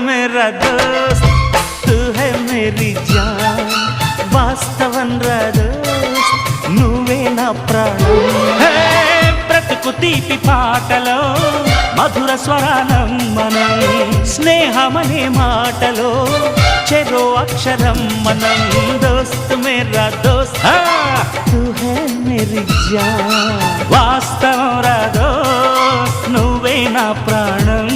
मेरा दोस्त तू है मेरी जान వాస్తవం రా దోస్త్ నువ్వే నా ప్రాణం బ్రతుకు తీపి పాటలో మధుర స్వరానం మనం స్నేహమనే మాటలో చెరో అక్షరం మనం దోస్త్ మేరా దోస్త్ తూ హై మేరీ జాన్ వాస్తవం రా దోస్త్ నువ్వే నా ప్రాణం